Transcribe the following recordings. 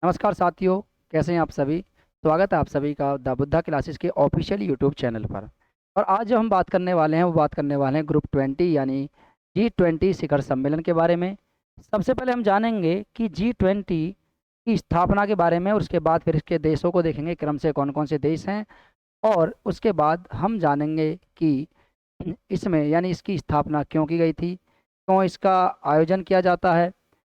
नमस्कार साथियों। कैसे हैं आप सभी। स्वागत है आप सभी का द बुद्धा क्लासेस के ऑफिशियल यूट्यूब चैनल पर। और आज जो हम बात करने वाले हैं वो बात करने वाले हैं ग्रुप 20 यानी G20 शिखर सम्मेलन के बारे में। सबसे पहले हम जानेंगे कि G20 की स्थापना के बारे में और उसके बाद फिर इसके देशों को देखेंगे क्रम से कौन कौन से देश हैं। और उसके बाद हम जानेंगे कि इसमें यानी इसकी स्थापना क्यों की गई थी, क्यों इसका आयोजन किया जाता है,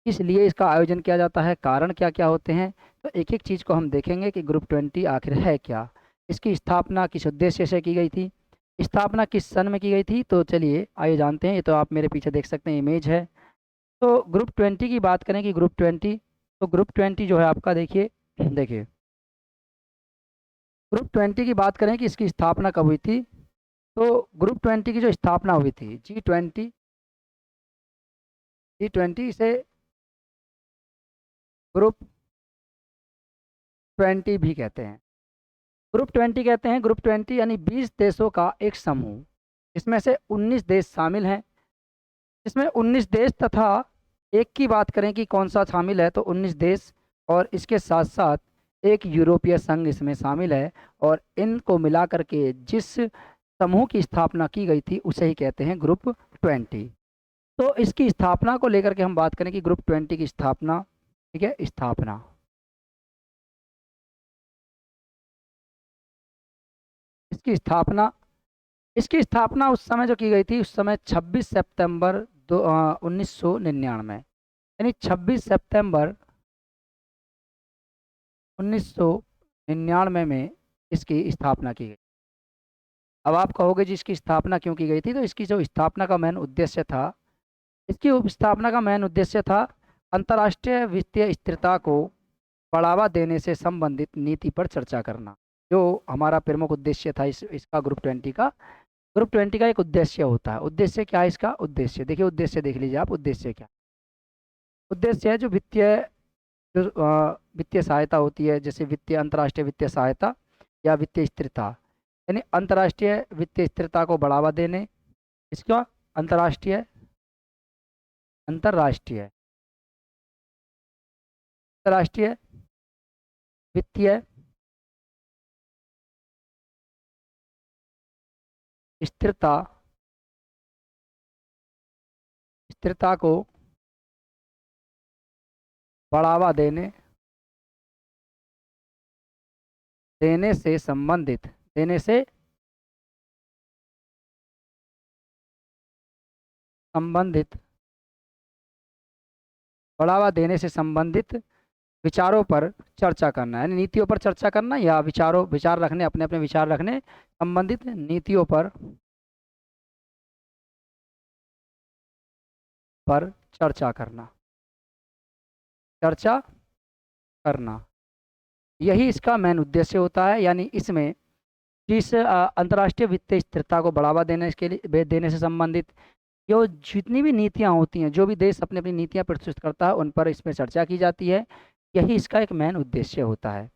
किस लिए इसका आयोजन किया जाता है, कारण क्या क्या होते हैं। तो एक एक चीज़ को हम देखेंगे कि ग्रुप 20 आखिर है क्या, इसकी स्थापना किस उद्देश्य से की गई थी, स्थापना किस सन में की गई थी। तो चलिए आइए जानते हैं। ये तो आप मेरे पीछे देख सकते हैं, इमेज है। तो ग्रुप 20 की बात करें कि ग्रुप 20, तो ग्रुप 20 जो है आपका देखिए देखिए ग्रुप 20 की बात करें कि इसकी स्थापना कब हुई थी। तो ग्रुप 20 की जो स्थापना हुई थी, G20 से ग्रुप 20 भी कहते हैं। ग्रुप 20 कहते हैं, ग्रुप 20 यानी 20 देशों का एक समूह। इसमें से 19 देश शामिल हैं। इसमें 19 देश तथा एक की बात करें कि कौन सा शामिल है, तो 19 देश और इसके साथ साथ एक यूरोपीय संघ इसमें शामिल है। और इनको मिला करके जिस समूह की स्थापना की गई थी उसे ही कहते हैं ग्रुप 20। तो इसकी स्थापना को लेकर के हम बात करें कि ग्रुप 20 की स्थापना, ठीक है, स्थापना, इसकी स्थापना इसकी स्थापना उस समय जो की गई थी, उस समय 26 सितंबर 1999, यानी 26 सितंबर 1999 में इसकी स्थापना की गई। अब आप कहोगे जी इसकी स्थापना क्यों की गई थी। तो इसकी जो स्थापना का मेन उद्देश्य था, इसकी स्थापना का मेन उद्देश्य था अंतर्राष्ट्रीय वित्तीय स्थिरता को बढ़ावा देने से संबंधित नीति पर चर्चा करना। जो हमारा प्रमुख उद्देश्य था इसका ग्रुप 20 का एक उद्देश्य होता है। उद्देश्य क्या है इसका? उद्देश्य देखिए, उद्देश्य देख लीजिए आप, उद्देश्य क्या उद्देश्य है। जो वित्तीय सहायता होती है, जैसे वित्तीय अंतर्राष्ट्रीय वित्तीय सहायता या वित्तीय स्थिरता, यानी अंतर्राष्ट्रीय वित्तीय स्थिरता को बढ़ावा देने, इसका अंतर्राष्ट्रीय अंतर्राष्ट्रीय अंतर्राष्ट्रीय वित्तीय स्थिरता स्थिरता को बढ़ावा देने देने से संबंधित देने से संबंधित बढ़ावा देने से संबंधित विचारों पर चर्चा करना, यानी नीतियों पर चर्चा करना, या विचार रखने, अपने अपने विचार रखने, संबंधित नीतियों पर चर्चा करना, चर्चा करना, यही इसका मेन उद्देश्य होता है। यानी इसमें जिस अंतर्राष्ट्रीय वित्तीय स्थिरता को बढ़ावा देने के लिए देने से संबंधित जो जितनी भी नीतियां होती हैं, जो भी देश अपनी अपनी नीतियां प्रस्तुत करता है, उन पर इसमें चर्चा की जाती है। यही इसका एक मेन उद्देश्य होता है।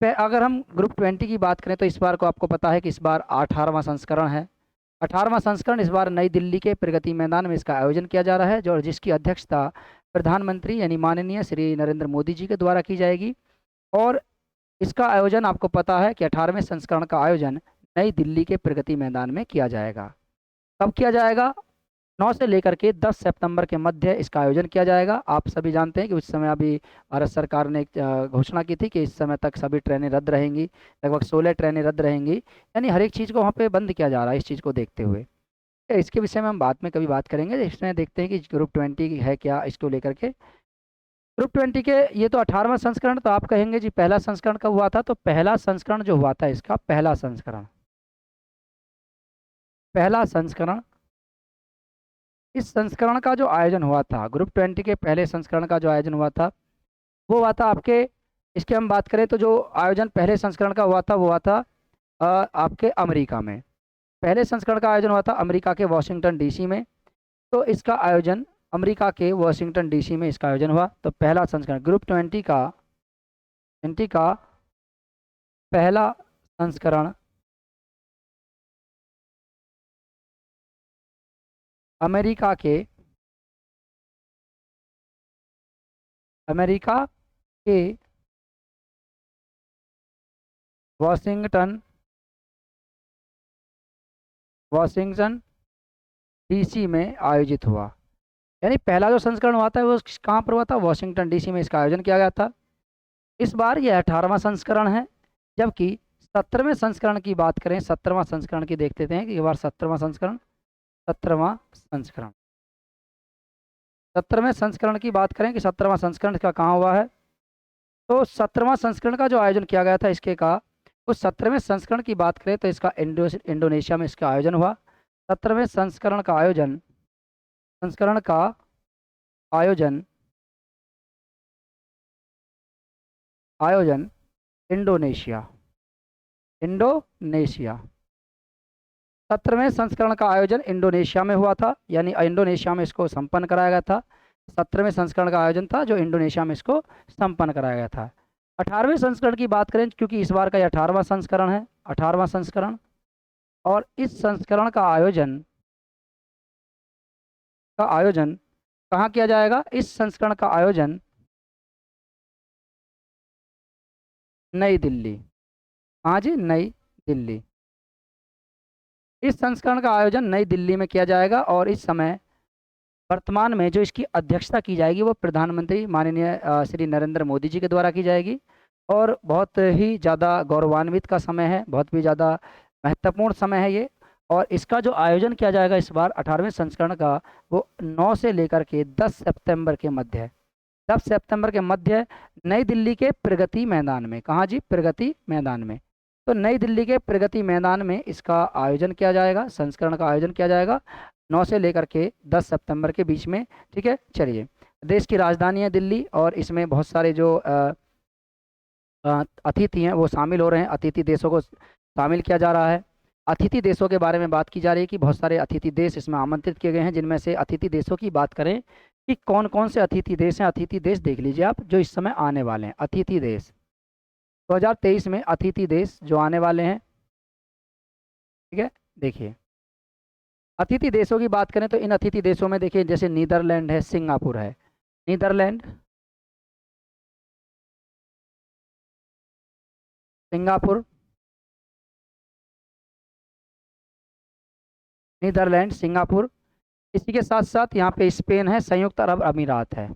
अगर हम ग्रुप 20 की बात करें तो इस बार को आपको पता है कि इस बार 18वां संस्करण है। 18वां संस्करण इस बार नई दिल्ली के प्रगति मैदान में इसका आयोजन किया जा रहा है, जो जिसकी अध्यक्षता प्रधानमंत्री यानी माननीय श्री नरेंद्र मोदी जी के द्वारा की जाएगी। और इसका आयोजन आपको पता है कि 18वें संस्करण का आयोजन नई दिल्ली के प्रगति मैदान में किया जाएगा। कब किया जाएगा? 9 से लेकर के 10 सितंबर के मध्य इसका आयोजन किया जाएगा। आप सभी जानते हैं कि उस समय अभी भारत सरकार ने एक घोषणा की थी कि इस समय तक सभी ट्रेनें रद्द रहेंगी, लगभग 16 ट्रेनें रद्द रहेंगी, यानी हर एक चीज़ को वहाँ पे बंद किया जा रहा है इस चीज़ को देखते हुए। इसके विषय में हम बाद में कभी बात करेंगे। इसमें देखते हैं कि ग्रुप 20 है क्या, इसको लेकर के। ग्रुप 20 के ये तो 18वां संस्करण। तो आप कहेंगे जी पहला संस्करण कब हुआ था। तो पहला संस्करण जो हुआ था, इसका पहला संस्करण, इस संस्करण का जो आयोजन हुआ था, ग्रुप 20 के पहले संस्करण का जो आयोजन हुआ था, वो हुआ था आपके, इसके हम बात करें तो जो आयोजन पहले संस्करण का हुआ था वो हुआ था आपके अमेरिका में। पहले संस्करण का आयोजन हुआ था अमेरिका के वॉशिंगटन डीसी में। तो इसका आयोजन अमेरिका के वॉशिंगटन डीसी में इसका आयोजन हुआ। तो पहला संस्करण ग्रुप 20 का पहला संस्करण अमेरिका के अमेरिका के वॉशिंगटन डीसी में आयोजित हुआ। यानी पहला जो संस्करण हुआ था वो कहाँ पर हुआ था? वॉशिंगटन डीसी में इसका आयोजन किया गया था। इस बार यह 18वां संस्करण है। जबकि 17वें संस्करण की बात करें, 17वां संस्करण की देखते हैं कि इस बार 17वां संस्करण 17वें संस्करण की बात करें कि 17वां संस्करण इसका कहाँ हुआ है, तो 17वां संस्करण का जो आयोजन किया गया था इसके का, उस 17वें संस्करण की बात करें तो इसका इंडोनेशिया में इसका आयोजन हुआ। 17वें संस्करण का आयोजन इंडोनेशिया 17वें संस्करण का आयोजन इंडोनेशिया में हुआ था, यानी इंडोनेशिया में इसको संपन्न कराया गया था। 17वें संस्करण का आयोजन था जो इंडोनेशिया में इसको संपन्न कराया गया था। 18वें संस्करण की बात करें, क्योंकि इस बार का ये 18वां संस्करण है, 18वां संस्करण, और इस संस्करण का आयोजन कहाँ किया जाएगा? इस संस्करण का आयोजन नई दिल्ली। हाँ जी, नई दिल्ली। इस संस्करण का आयोजन नई दिल्ली में किया जाएगा और इस समय वर्तमान में जो इसकी अध्यक्षता की जाएगी वो प्रधानमंत्री माननीय श्री नरेंद्र मोदी जी के द्वारा की जाएगी। और बहुत ही ज़्यादा गौरवान्वित का समय है, बहुत भी ज़्यादा महत्वपूर्ण समय है ये। और इसका जो आयोजन किया जाएगा इस बार 18वें संस्करण का, वो 9 से लेकर के 10 सितंबर के मध्य है। 10 सितंबर के मध्य नई दिल्ली के प्रगति मैदान में। कहाँ जी? प्रगति मैदान में। तो नई दिल्ली के प्रगति मैदान में इसका आयोजन किया जाएगा, संस्करण का आयोजन किया जाएगा 9 से लेकर के 10 सितंबर के बीच में। ठीक है, चलिए। देश की राजधानी है दिल्ली और इसमें बहुत सारे जो अतिथि हैं वो शामिल हो रहे हैं। अतिथि देशों को शामिल किया जा रहा है। अतिथि देशों के बारे में बात की जा रही है कि बहुत सारे अतिथि देश इसमें आमंत्रित किए गए हैं, जिनमें से अतिथि देशों की बात करें कि कौन कौन से अतिथि देश हैं। अतिथि देश देख लीजिए आप जो इस समय आने वाले हैं। अतिथि देश 2023 में अतिथि देश जो आने वाले हैं, ठीक है, देखिए अतिथि देशों की बात करें तो इन अतिथि देशों में देखिए जैसे नीदरलैंड है, सिंगापुर है। Netherlands, Singapore, Netherlands, Singapore. इसी के साथ साथ यहाँ पे स्पेन है, संयुक्त अरब अमीरात है।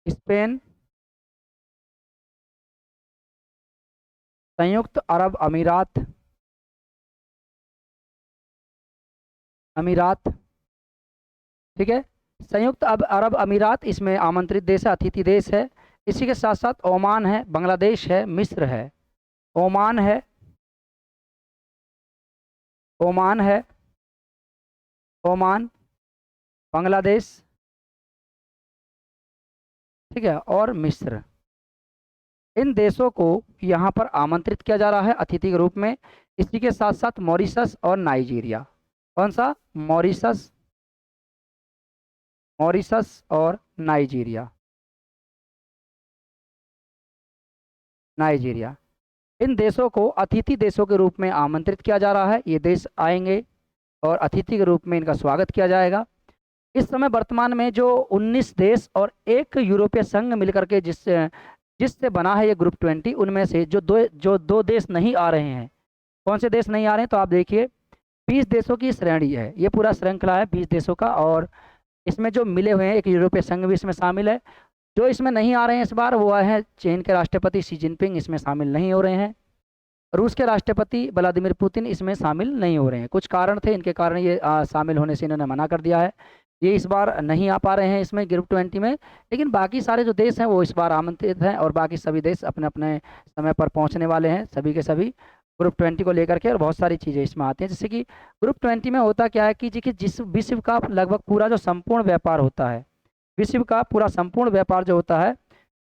स्पेन, संयुक्त अरब अमीरात, ठीक है। संयुक्त अरब अमीरात इसमें आमंत्रित देश है, अतिथि देश है। इसी के साथ साथ ओमान है, बांग्लादेश है, मिस्र है। ओमान है, ओमान है, ओमान, बांग्लादेश, ठीक है, और मिस्र। इन देशों को यहाँ पर आमंत्रित किया जा रहा है अतिथि के रूप में। इसी के साथ साथ मॉरिशस और नाइजीरिया। कौन सा? मॉरिशस, मॉरिशस और नाइजीरिया, नाइजीरिया। इन देशों को अतिथि देशों के रूप में आमंत्रित किया जा रहा है। ये देश आएंगे और अतिथि के रूप में इनका स्वागत किया जाएगा। इस समय वर्तमान में जो 19 देश और एक यूरोपीय संघ मिलकर के जिससे बना है ये ग्रुप 20, उनमें से जो दो देश नहीं आ रहे हैं। कौन से देश नहीं आ रहे हैं? तो आप देखिए 20 देशों की श्रेणी है, ये पूरा श्रृंखला है 20 देशों का। और इसमें जो मिले हुए हैं एक यूरोपीय संघ भी इसमें शामिल है। जो इसमें नहीं आ रहे हैं इस बार वो है चीन के राष्ट्रपति शी जिनपिंग, इसमें शामिल नहीं हो रहे हैं। रूस के राष्ट्रपति व्लादिमीर पुतिन इसमें शामिल नहीं हो रहे हैं। कुछ कारण थे, इनके कारण ये शामिल होने से इन्होंने मना कर दिया है। ये इस बार नहीं आ पा रहे हैं इसमें ग्रुप 20 में। लेकिन बाकी सारे जो देश हैं वो इस बार आमंत्रित हैं और बाकी सभी देश अपने अपने समय पर पहुंचने वाले हैं, सभी के सभी ग्रुप 20 को लेकर के। और बहुत सारी चीज़ें इसमें आती हैं, जैसे कि ग्रुप 20 में होता क्या है कि जिस विश्व का लगभग पूरा जो संपूर्ण व्यापार होता है, विश्व का पूरा संपूर्ण व्यापार जो होता है,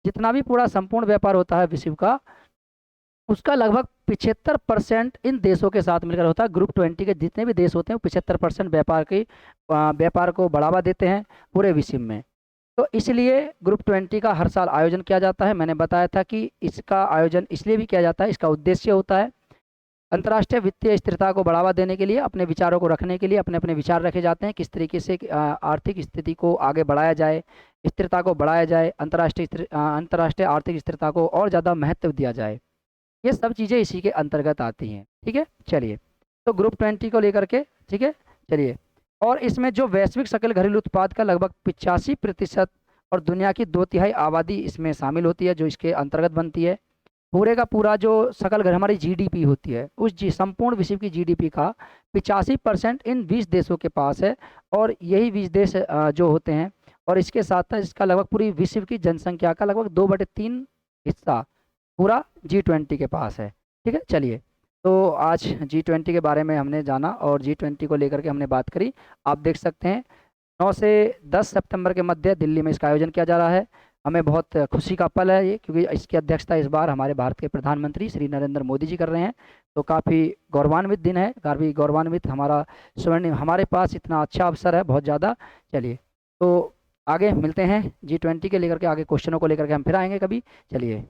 जितना भी पूरा संपूर्ण व्यापार होता है विश्व का, उसका लगभग 75% इन देशों के साथ मिलकर होता है। ग्रुप 20 के जितने भी देश होते हैं वो 75% व्यापार को बढ़ावा देते हैं पूरे विश्व में। तो इसलिए ग्रुप 20 का हर साल आयोजन किया जाता है। मैंने बताया था कि इसका आयोजन इसलिए भी किया जाता है, इसका उद्देश्य होता है अंतर्राष्ट्रीय वित्तीय स्थिरता को बढ़ावा देने के लिए, अपने विचारों को रखने के लिए अपने अपने विचार रखे जाते हैं, किस तरीके से आर्थिक स्थिति को आगे बढ़ाया जाए, स्थिरता को बढ़ाया जाए, अंतर्राष्ट्रीय आर्थिक स्थिरता को और ज़्यादा महत्व दिया जाए। ये सब चीज़ें इसी के अंतर्गत आती हैं। ठीक है, चलिए, तो ग्रुप 20 को लेकर के, ठीक है, चलिए। और इसमें जो वैश्विक सकल घरेलू उत्पाद का लगभग 85% और दुनिया की 2/3 आबादी इसमें शामिल होती है, जो इसके अंतर्गत बनती है। पूरे का पूरा जो सकल घर हमारी जीडीपी होती है, उस संपूर्ण विश्व की जीडीपी का 85% इन 20 देशों के पास है। और यही 20 देश जो होते हैं, और इसके साथ साथ इसका लगभग पूरी विश्व की जनसंख्या का लगभग 2/3 हिस्सा पूरा G20 के पास है। ठीक है, चलिए, तो आज G20 के बारे में हमने जाना और G20 को लेकर के हमने बात करी। आप देख सकते हैं 9 से 10 सितंबर के मध्य दिल्ली में इसका आयोजन किया जा रहा है। हमें बहुत खुशी का पल है ये, क्योंकि इसकी अध्यक्षता इस बार हमारे भारत के प्रधानमंत्री श्री नरेंद्र मोदी जी कर रहे हैं। तो काफ़ी गौरवान्वित दिन है, काफ़ी गौरवान्वित हमारा स्वर्णिम, हमारे पास इतना अच्छा अवसर है, बहुत ज़्यादा। चलिए, तो आगे मिलते हैं G20 के लेकर के, आगे क्वेश्चनों को लेकर के हम फिर आएंगे कभी। चलिए।